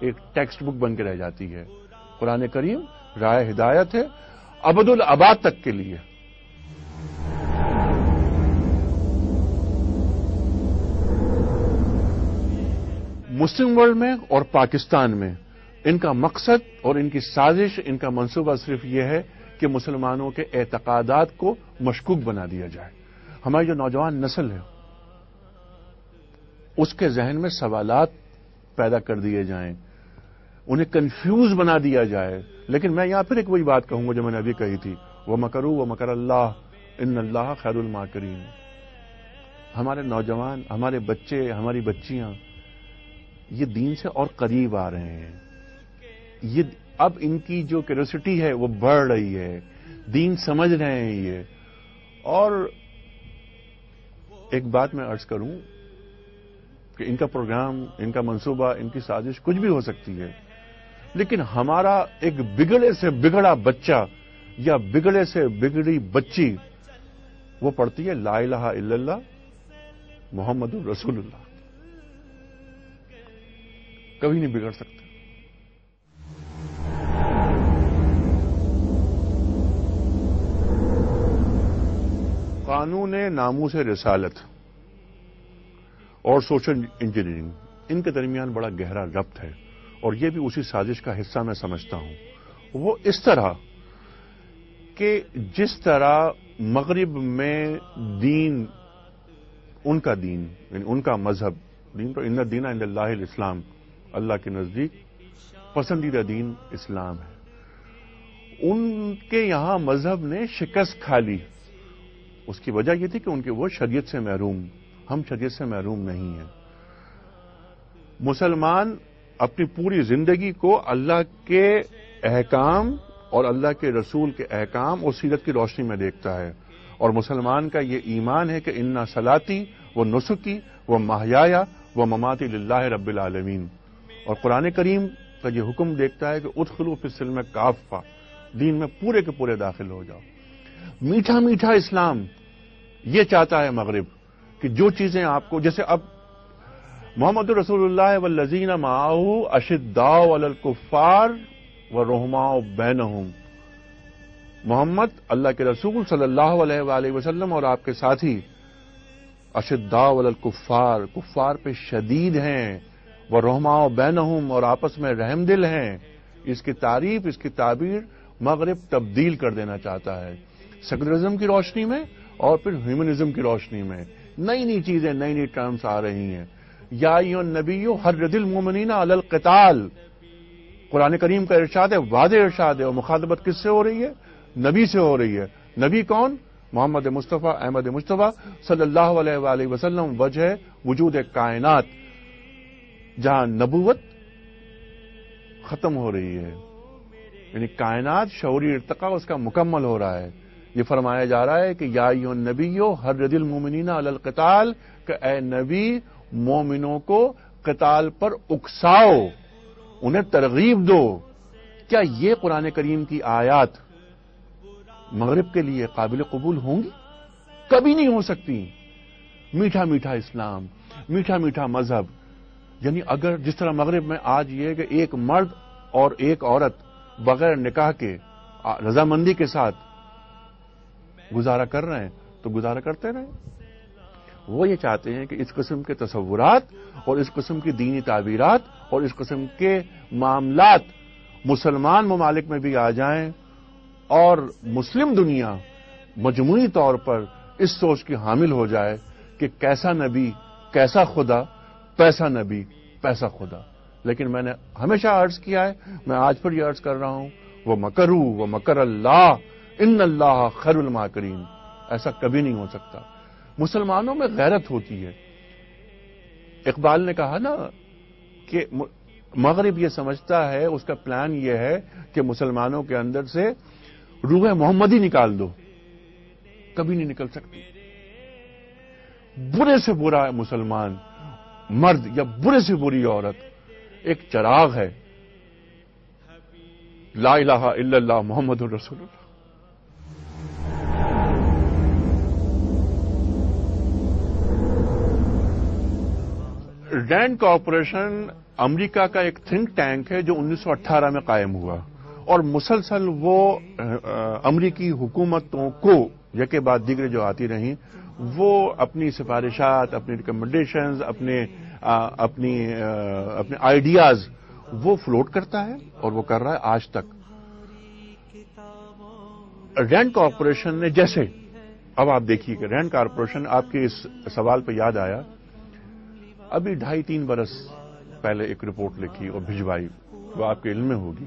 ایک text book بن کے رہ جاتی ہے. قرآن کریم راہ ہدایت ہے ابد الاباد تک کے لیے. مسلم ورلڈ میں اور پاکستان میں ان کا مقصد اور ان کی سازش، ان کا منصوبہ صرف یہ ہے کہ مسلمانوں کے اعتقادات کو مشکوک بنا دیا جائے. ہماری جو نوجوان نسل ہے اس کے ذہن میں سوالات پیدا کر دیے جائیں، انہیں کنفیوز بنا دیا جائے. لیکن میں یہاں پھر ایک وہی بات کہوں گا جو میں نے ابھی کہی تھی، وَمَكَرُوا وَمَكَرَ اللَّهُ إِنَّ اللَّهَ خَيْرُ الْمَاكِرِينَ. ہمارے نوجوان، ہمارے بچے، ہماری بچیاں یہ دین سے اور قریب آ رہے ہیں. یہ اب ان کی جو کیوریوسٹی ہے وہ بڑھ رہی ہے، دین سمجھ رہے ہیں یہ. اور ایک بات میں عرض کروں کہ ان کا پروگرام، ان کا منصوبہ، ان کی سازش کچھ بھی ہو سکتی ہے، لیکن ہمارا ایک بگڑے سے بگڑا بچہ یا بگڑے سے بگڑی بچی وہ پڑھتی ہے لا الہ الا اللہ محمد الرسول اللہ. کبھی نہیں بگڑ سکتے. قانون ناموس رسالت اور سوشل انجینئرنگ، ان کے درمیان بڑا گہرا ربط ہے، اور یہ بھی اسی سازش کا حصہ میں سمجھتا ہوں. وہ اس طرح کہ جس طرح مغرب میں دین، ان کا دین یعنی ان کا مذہب، دین تو ان الدین عند اللہ الاسلام، اللہ کے نزدیک پسندیدہ دین اسلام ہے. ان کے یہاں مذہب نے شکست کھا لی. اس کی وجہ یہ تھی کہ ان کے وہ شریعت سے محروم، ہم شریعت سے محروم نہیں ہیں. مسلمان اپنی پوری زندگی کو اللہ کے احکام اور اللہ کے رسول کے احکام اور سیرت کی روشنی میں دیکھتا ہے. اور مسلمان کا یہ ایمان ہے کہ انا صلاتی و نسکی و محیایا و مماتی للہ رب العالمین. اور قرآن کریم کا یہ حکم دیکھتا ہے کہ ادخلوا فی السلم کافہ، دین میں پورے کے پورے داخل ہو جاؤ. میٹھا میٹھا اسلام یہ چاہتا ہے مغرب کہ جو چیزیں آپ کو، جیسے اب محمد رسول اللہ والذین معہ اشداء علی الکفار ورحماء بینہم. محمد اللہ کے رسول صلی اللہ علیہ وآلہ وسلم اور آپ کے ساتھی اشداء علی الکفار، کفار پہ شدید ہیں، ورحماء بینہم اور آپس میں رحم دل ہیں. اس کی تعریف، اس کی تعبیر مغرب تبدیل کر دینا چاہتا ہے سیکولرزم کی روشنی میں اور پھر ہیومنزم کی روشنی میں. نئی نئی چیزیں، نئی نئی ٹرمز آ رہی ہیں. یا ایھا النبی حرض المؤمنین علی القتال، قرآن کریم کا ارشاد ہے، واضح ارشاد ہے. اور مخاطبت کس سے ہو رہی ہے؟ نبی سے ہو رہی ہے. نبی کون؟ محمد مصطفیٰ احمد مصطفیٰ صلی اللہ علیہ وآلہ وسلم، وجہ وجود کائنات، جہاں نبوت ختم ہو رہی ہے، یعنی کائنات شعوری ارتقاء اس کا مکمل ہو رہا ہے. یہ فرمایا جا رہا ہے کہ یا ایھا النبی حرض المؤمنین علی القتال، کہ اے نبی مومنوں کو قتال پر اکساؤ، انہیں ترغیب دو. کیا یہ قرآن کریم کی آیات مغرب کے لیے قابل قبول ہوں گی؟ کبھی نہیں ہو سکتی. میٹھا میٹھا اسلام، میٹھا میٹھا مذہب، یعنی اگر جس طرح مغرب میں آج یہ کہ ایک مرد اور ایک عورت بغیر نکاح کے رضامندی کے ساتھ گزارا کر رہے ہیں تو گزارا کرتے رہیں. وہ یہ چاہتے ہیں کہ اس قسم کے تصورات اور اس قسم کی دینی تعبیرات اور اس قسم کے معاملات مسلمان ممالک میں بھی آ جائیں، اور مسلم دنیا مجموعی طور پر اس سوچ کی حامل ہو جائے کہ کیسا نبی کیسا خدا، پیسا نبی پیسا خدا. لیکن میں نے ہمیشہ عرض کیا ہے، میں آج پھر یہ عرض کر رہا ہوں، وَمَكَرُوا وَمَكَرَ اللَّهُ إِنَّ اللَّهَ خَيْرُ الْمَاكِرِينَ. ایسا کبھی نہیں ہو سکتا. مسلمانوں میں غیرت ہوتی ہے. اقبال نے کہا نا کہ مغرب یہ سمجھتا ہے، اس کا پلان یہ ہے کہ مسلمانوں کے اندر سے روح محمدی نکال دو. کبھی نہیں نکل سکتی. برے سے برا مسلمان مرد یا برے سے بری عورت ایک چراغ ہے، لا الہ الا اللہ محمد الرسول اللہ. رینڈ کارپوریشن امریکہ کا ایک تھنک ٹینک ہے جو 1918 میں قائم ہوا اور مسلسل وہ امریکی حکومتوں کو یکے بعد دیگرے جو آتی رہیں وہ اپنی سفارشات، اپنی ریکمنڈیشنز، اپنے آئیڈیاز وہ فلوٹ کرتا ہے اور وہ کر رہا ہے آج تک. رینڈ کارپوریشن نے جیسے اب آپ دیکھیے کہ رینڈ کارپوریشن، آپ کے اس سوال پہ یاد آیا، ابھی 2.5-3 برس پہلے ایک رپورٹ لکھی اور بھجوائی، وہ آپ کے علم میں ہوگی.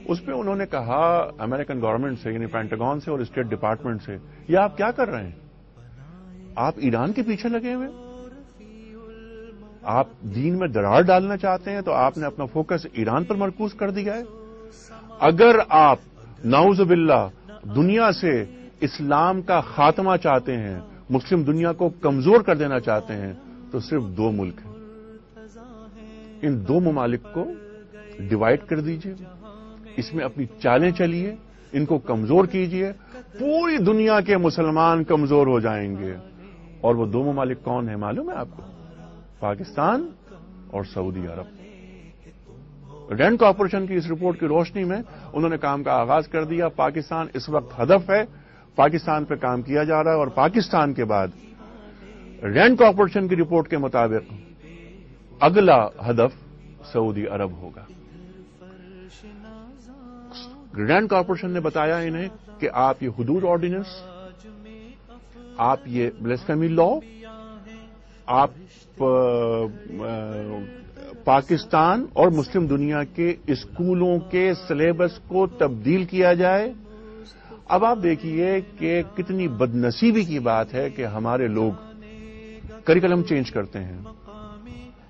اس پہ انہوں نے کہا امریکن گورنمنٹ سے، یعنی پینٹاگون سے اور اسٹیٹ ڈپارٹمنٹ سے، یہ آپ کیا کر رہے ہیں؟ آپ ایران کے پیچھے لگے ہوئے، آپ دین میں دراڑ ڈالنا چاہتے ہیں تو آپ نے اپنا فوکس ایران پر مرکوز کر دیا ہے. اگر آپ نعوذ باللہ دنیا سے اسلام کا خاتمہ چاہتے ہیں، مسلم دنیا کو کمزور کر دینا چاہتے ہیں، تو صرف 2 ملک ہیں. ان 2 ممالک کو ڈیوائڈ کر دیجئے، اس میں اپنی چالیں چلیے، ان کو کمزور کیجئے، پوری دنیا کے مسلمان کمزور ہو جائیں گے. اور وہ 2 ممالک کون ہیں معلوم ہے آپ کو؟ پاکستان اور سعودی عرب. رینڈ کارپوریشن کی اس رپورٹ کی روشنی میں انہوں نے کام کا آغاز کر دیا. پاکستان اس وقت ہدف ہے، پاکستان پہ کام کیا جا رہا ہے، اور پاکستان کے بعد رینڈ کارپوریشن کی رپورٹ کے مطابق اگلا ہدف سعودی عرب ہوگا. رینڈ کارپوریشن نے بتایا انہیں کہ آپ یہ حدود آرڈیننس، آپ یہ بلیسفیمی لا، آپ پاکستان اور مسلم دنیا کے اسکولوں کے سلیبس کو تبدیل کیا جائے. اب آپ دیکھیے کہ کتنی بدنصیبی کی بات ہے کہ ہمارے لوگ کریکلم چینج کرتے ہیں.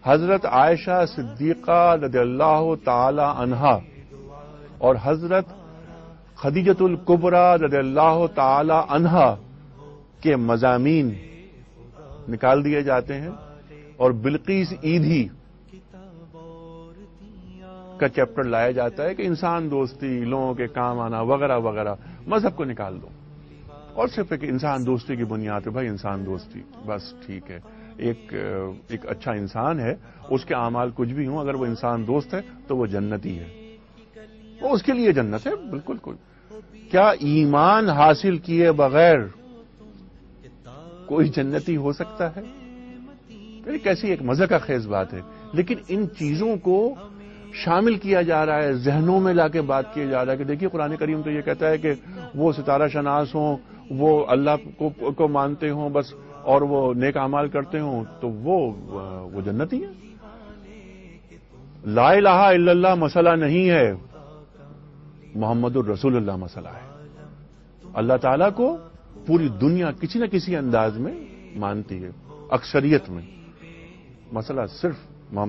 حضرت عائشہ صدیقہ رضی اللہ تعالی عنہا اور حضرت خدیجۃ الکبریٰ رضی اللہ تعالی عنہا کے مضامین نکال دیے جاتے ہیں اور بلقیس ایدھی کا چیپٹر لایا جاتا ہے کہ انسان دوستی، لوگوں کے کام آنا وغیرہ وغیرہ. مذہب کو نکال دو اور صرف ایک انسان دوستی کی بنیاد پہ، بھائی انسان دوستی بس ٹھیک ہے. ایک اچھا انسان ہے، اس کے اعمال کچھ بھی ہوں، اگر وہ انسان دوست ہے تو وہ جنتی ہے، وہ اس کے لیے جنت ہے. بالکل کیا ایمان حاصل کیے بغیر کوئی جنتی ہو سکتا ہے؟ کیسی ایک مزہ کا خیز بات ہے. لیکن ان چیزوں کو شامل کیا جا رہا ہے، ذہنوں میں لا کے بات کیا جا رہا ہے کہ دیکھیے قرآن کریم تو یہ کہتا ہے کہ وہ ستارہ شناس ہوں، وہ اللہ کو مانتے ہوں بس، اور وہ نیک اعمال کرتے ہوں تو وہ جنتی ہیں. لا الہ الا اللہ مسئلہ نہیں ہے، محمد الرسول اللہ مسئلہ ہے. اللہ تعالیٰ کو پوری دنیا کسی نہ کسی انداز میں مانتی ہے، اکثریت میں. مسئلہ صرف